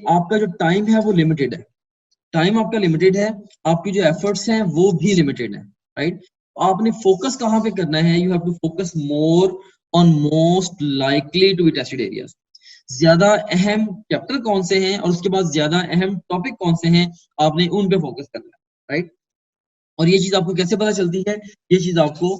आपका जो टाइम है वो लिमिटेड है, टाइम आपका लिमिटेड है, आपकी जो एफर्ट्स हैं वो भी लिमिटेड है, राइट। आपने फोकस कहाँ पे करना है, you have to focus more on most likely to be tested areas. ज्यादा अहम चैप्टर कौन से हैं और उसके बाद ज्यादा अहम टॉपिक कौन से हैं, आपने उन पे फोकस करना है, राइट। और ये चीज आपको कैसे पता चलती है, ये चीज आपको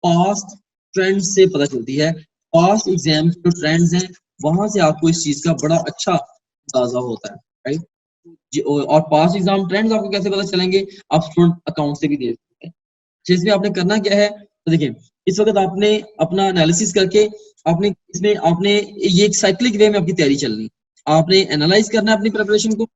पास्ट ट्रेंड से पता चलती है। पास्ट एग्जाम जो ट्रेंड्स हैं वहां से आपको इस चीज का बड़ा अच्छा अंदाजा होता है, राइट। और पास्ट एग्जाम ट्रेंड्स आपको कैसे पता चलेंगे, आप स्टूडेंट अकाउंट से भी देख सकते हैं। जिसमें आपने करना क्या है, तो देखिए इस वक्त आपने अपना एनालिसिस करके आपने इसमें आपने ये एक साइक्लिक वे में आपकी तैयारी चलनी, आपने एनालाइज करना है अपनी प्रिपरेशन को,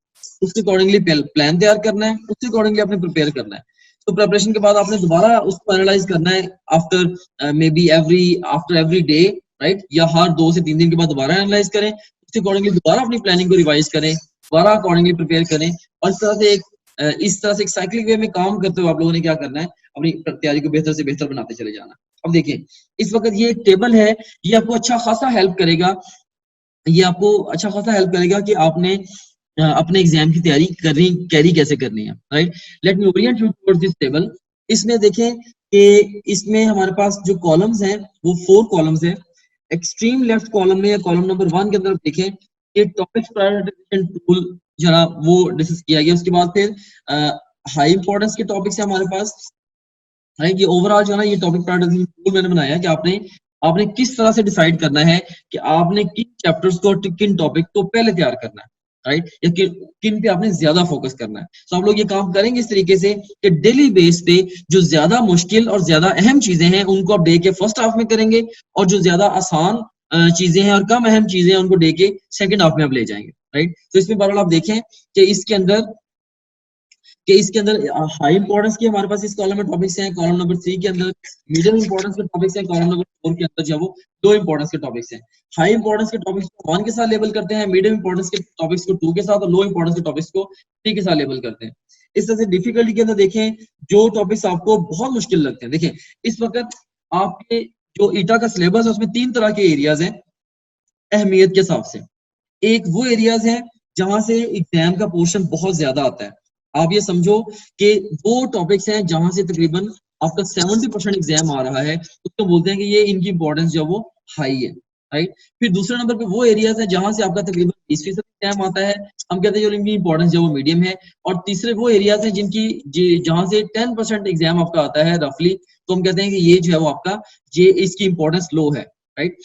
उसके अकॉर्डिंगली प्लान तैयार करना है, उसके अकॉर्डिंगली आपने प्रिपेयर करना है। तो प्रिपरेशन के बाद आपने दोबारा उसको एनालाइज करना है after may be after every day, right, या हर 2 से 3 दिन के बाद दोबारा एनालाइज करें, उसके अकॉर्डिंगली दोबारा अपनी प्लानिंग को रिवाइज करें, दोबारा अकॉर्डिंगली प्रिपेयर करें। और इस तरह से एक साइक्लिक वे में काम करते हुए आप लोगों ने क्या करना है, अपनी तैयारी को बेहतर से बेहतर बनाते चले जाना। अब देखिए इस वक्त ये एक टेबल है, ये आपको अच्छा खासा हेल्प करेगा, ये आपको अच्छा खासा हेल्प करेगा कि आपने अपने एग्जाम की तैयारी करनी, कैरी कैसे करनी है, right. Let me Orient you towards this table. इसमें देखें कि इसमें हमारे पास जो कॉलम्स हैं वो 4 कॉलम्स हैं। एक्सट्रीम लेफ्ट कॉलम में या कॉलम नंबर 1 के अंदर देखें कि टॉपिक प्रायोरिटाइजेशन टूल जरा वो डिस्कस किया गया। उसके बाद फिर हाई इंपॉर्टेंस के टॉपिक्स है हमारे पास, राइट। ये ओवरऑल जो है ना ये टॉपिक प्रायोरिटाइजेशन टूल मैंने बनाया है कि आपने आपने किस तरह से डिसाइड करना है कि आपने किन चैप्टर्स को किन टॉपिक को पहले तैयार करना है, राइट, या किन पे आपने ज्यादा फोकस करना है। तो आप लोग ये काम करेंगे इस तरीके से कि डेली बेस पे जो ज्यादा मुश्किल और ज्यादा अहम चीजें हैं उनको आप डे के फर्स्ट हाफ में करेंगे, और जो ज्यादा आसान चीजें हैं और कम अहम चीजें हैं उनको डे के सेकंड हाफ में आप ले जाएंगे, राइट। तो इसमें बहरहाल आप देखें कि इसके अंदर हाई इंपॉर्टेंस के हमारे पास इस कॉलम में टॉपिक्स हैं, कॉलम नंबर 3 के अंदर मीडियम इंपॉर्टेंस के टॉपिक्स हैं, कॉलम नंबर 4 के अंदर जो है वो लो इंपॉर्टेंस के टॉपिक्स हैं। हाई इंपॉर्टेंस के टॉपिक्स को 1 के साथ लेबल करते हैं, मीडियम इंपॉर्टेंस के टॉपिक्स को 2 के साथ, और लो इंपॉर्टेंस के टॉपिक्स को 3 के साथ लेबल करते हैं। इस तरह से डिफिकल्टी के अंदर देखें जो टॉपिक्स आपको बहुत मुश्किल लगते हैं, देखें इस वक्त आपके जो ईटा का सिलेबस है उसमें 3 तरह के एरियाज हैं अहमियत के हिसाब से। एक वो एरियाज हैं जहां से एग्जाम का पोर्शन बहुत ज्यादा आता है, आप ये समझो कि वो टॉपिक्स हैं जहां से तकरीबन आपका 70% एग्जाम आ रहा है, उसको बोलते हैं कि ये इनकी इंपॉर्टेंस जो वो हाई है, राइट। फिर दूसरे नंबर पे वो एरियाज हैं जहां से आपका तकरीबन 20% एग्जाम आता है, हम कहते हैं जो इनकी इंपॉर्टेंस जो वो मीडियम है। और तीसरे वो एरियाज हैं जहां से 10% एग्जाम आपका आता है रफली, तो हम कहते हैं कि ये जो है वो आपका ये इसकी इंपॉर्टेंस लो है, राइट।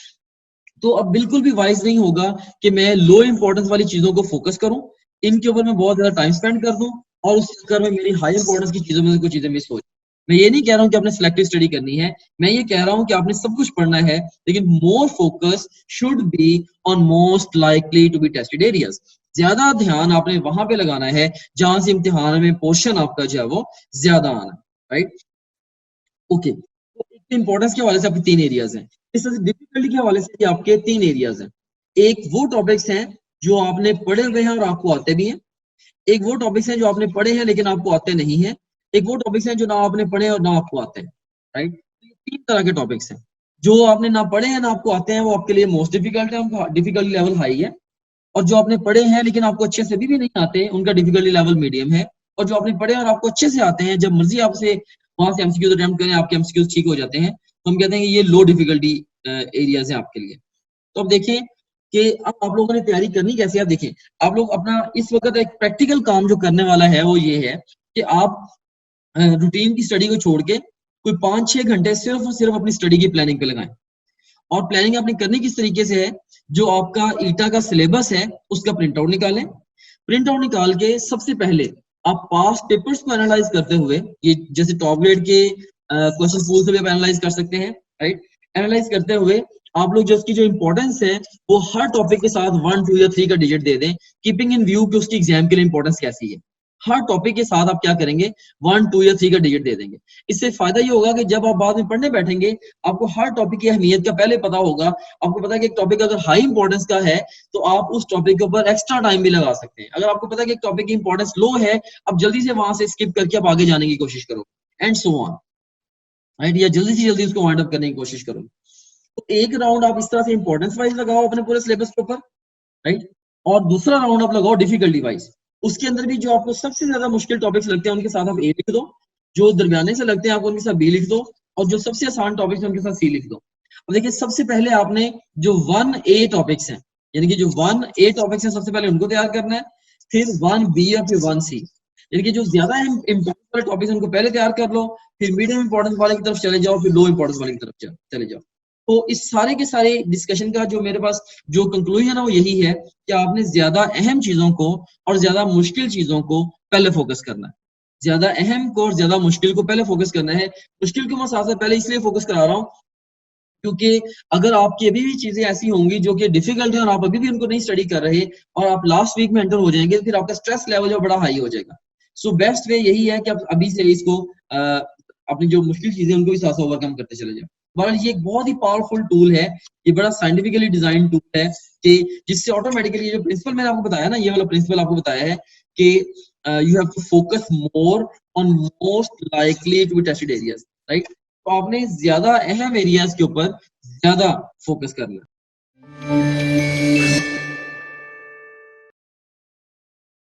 तो अब बिल्कुल भी वाइज नहीं होगा कि मैं लो इंपॉर्टेंस वाली चीजों को फोकस करूं, इनके ऊपर मैं बहुत ज्यादा टाइम स्पेंड कर दूं, और उस चक्कर में मेरी हाई इंपॉर्टेंस की चीजों में से कुछ चीजें मिस हो जाए। मैं ये नहीं कह रहा हूं कि आपने सिलेक्टिव स्टडी करनी है, मैं ये कह रहा हूं कि आपने सब कुछ पढ़ना है, लेकिन more focus should be on most likely to be tested areas. ज्यादा ध्यान आपने वहां पे लगाना है जहां से इम्तिहान में पोर्शन आपका जो है वो ज्यादा आना, राइट। ओके, तो एक इंपॉर्टेंस के हवाले से आपके 3 एरियाज हैं, इस तरह से डिफिकल्टी के हवाले से आपके 3 एरियाज हैं। एक वो टॉपिक्स हैं जो आपने पढ़े हुए हैं और आपको आते भी हैं, एक वो टॉपिक्स हैं जो आपने पढ़े हैं लेकिन आपको आते नहीं हैं, एक वो टॉपिक्स हैं जो ना आपने पढ़े और ना आपको आते हैं, राइट। ये 3 तरह के टॉपिक्स हैं, जो आपने ना पढ़े हैं ना आपको आते हैं वो आपके लिए मोस्ट डिफिकल्ट है, डिफिकल्टी लेवल हाई है। और जो आपने पढ़े हैं लेकिन आपको अच्छे से भी नहीं आते उनका डिफिकल्टी लेवल मीडियम है। और जो आपने पढ़े और आपको अच्छे से आते हैं, जब मर्जी आपसे वहां से एमसीक्यूज अटेम्प्ट करें आपके एमसीक्यूज ठीक हो जाते हैं, तो हम कहते हैं कि ये लो डिफिकल्टी एरियाज हैं आपके लिए। तो अब देखें कि अब आप लोगों ने तैयारी करनी कैसे है। देखें आप लोग अपना इस वक्त एक प्रैक्टिकल काम जो करने वाला है वो ये है कि आप रूटीन की स्टडी को छोड़ के कोई 5-6 घंटे सिर्फ और सिर्फ अपनी स्टडी की प्लानिंग पे लगाएं। और प्लानिंग आपने करनी किस तरीके से है, जो आपका ईटा का सिलेबस है उसका प्रिंट आउट निकालें। प्रिंट आउट निकाल के सबसे पहले आप पास्ट पेपर्स को एनालाइज करते हुए, ये जैसे टॉप ग्रेड के क्वेश्चन पूल से भी आप एनालाइज कर सकते हैं, राइट। एनालाइज करते हुए आप लोग जो उसकी जो इंपॉर्टेंस है वो हर टॉपिक के साथ 1, 2 या 3 का डिजिट दे दें, कीपिंग इन व्यू कि उसकी एग्जाम के लिए इंपॉर्टेंस कैसी है। हर टॉपिक के साथ आप क्या करेंगे, 1, 2 या 3 का डिजिट दे देंगे। इससे फायदा ये होगा कि जब आप बाद में पढ़ने बैठेंगे आपको हर टॉपिक की अहमियत का पहले पता होगा। आपको पता है कि एक टॉपिक अगर हाई इंपॉर्टेंस का है तो आप उस टॉपिक के ऊपर एक्स्ट्रा टाइम भी लगा सकते हैं। अगर आपको पता है कि एक टॉपिक की इंपॉर्टेंस लो है, आप जल्दी से वहां से स्किप करके आप आगे जाने की कोशिश करो, एंड सो ऑन, राइट, या जल्दी से जल्दी उसको वाइंड अप करने की कोशिश करो। तो एक राउंड आप इस तरह से इंपॉर्टेंस वाइज लगाओ अपने पूरे सिलेबस के ऊपर, राइट। और दूसरा राउंड आप लगाओ डिफिकल्टी वाइज। उसके अंदर भी जो आपको सबसे ज्यादा मुश्किल टॉपिक्स लगते हैं उनके साथ आप ए लिख दो, जो दरमियाने से लगते हैं आपको उनके साथ बी लिख दो, और जो सबसे आसान टॉपिक्स हैं उनके साथ सी लिख दो। अब देखिए सबसे पहले आपने जो 1A टॉपिक्स हैं, यानी कि जो 1A टॉपिक्स हैं सबसे पहले उनको तैयार करना है, फिर 1B और फिर 1C, यानी कि जो ज्यादा इंपॉर्टेंट वाले टॉपिक्स हैं उनको पहले तैयार कर लो, फिर मीडियम इंपॉर्टेंस वाले की तरफ चले जाओ, फिर लो इंपॉर्टेंस वाले की तरफ चले जाओ। तो इस सारे के सारे डिस्कशन का जो मेरे पास जो कंक्लूजन है वो यही है कि आपने ज्यादा अहम चीजों को और ज्यादा मुश्किल चीजों को पहले फोकस करना है। ज्यादा अहम को और ज्यादा मुश्किल को पहले फोकस करना है। मुश्किल को मैं साथ पहले इसलिए फोकस करा रहा हूँ क्योंकि अगर आपकी अभी भी चीजें ऐसी होंगी जो कि डिफिकल्ट है और आप अभी भी उनको नहीं स्टडी कर रहे और आप लास्ट वीक में एंटर हो जाएंगे, तो फिर आपका स्ट्रेस लेवल जो बड़ा हाई हो जाएगा। सो बेस्ट वे यही है कि आप अभी से इसको अपनी जो मुश्किल चीजें उनको भी साथ साथ ओवरकम करते चले जाओ। बहरहाल ये एक बहुत ही पावरफुल टूल है, ये बड़ा साइंटिफिकली डिजाइन टूल है कि जिससे ऑटोमेटिकली जो प्रिंसिपल मैंने आपको बताया ना, ये वाला प्रिंसिपल आपको बताया है कि you have to focus more on most likely to be tested areas, right. तो आपने ज्यादा अहम एरियाज के ऊपर ज्यादा फोकस करना है।